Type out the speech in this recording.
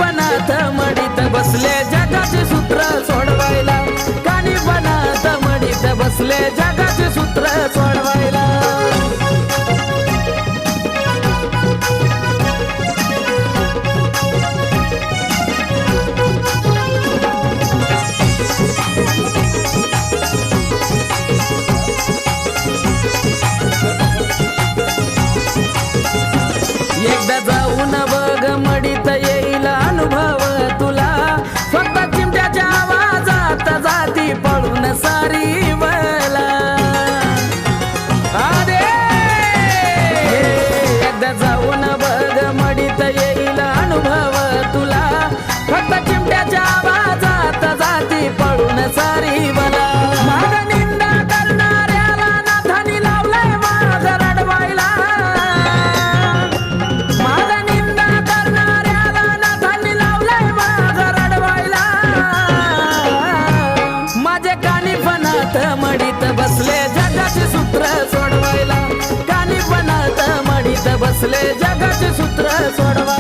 बनात मडीत बसले जगाचे सूत्र सोडवायला, कानी बनात मडीत बसले जगाचे सूत्र सोडवायला। एकदा जाऊन बघ मडीत येईल अनुभव तुला, फक्त चिमट्याच्या आवाजात जाती पळून सारी वला। अरे एकदा जाऊन बघ मडीत येईल अनुभव तुला, फक्त चिमट्याच्या आवाजात जाती पळून सारी वला। माग निंदा करणाऱ्याला नाथानी लावलंय माग रडवायला, माग निंदा करणाऱ्याला नाथानी लावलंय माग रडवायला। माझे कानी बनात मडीत बसले जगाचे सूत्र सोडवायला, कानी बनात मडीत बसले जगाचे सूत्र सोडवायला।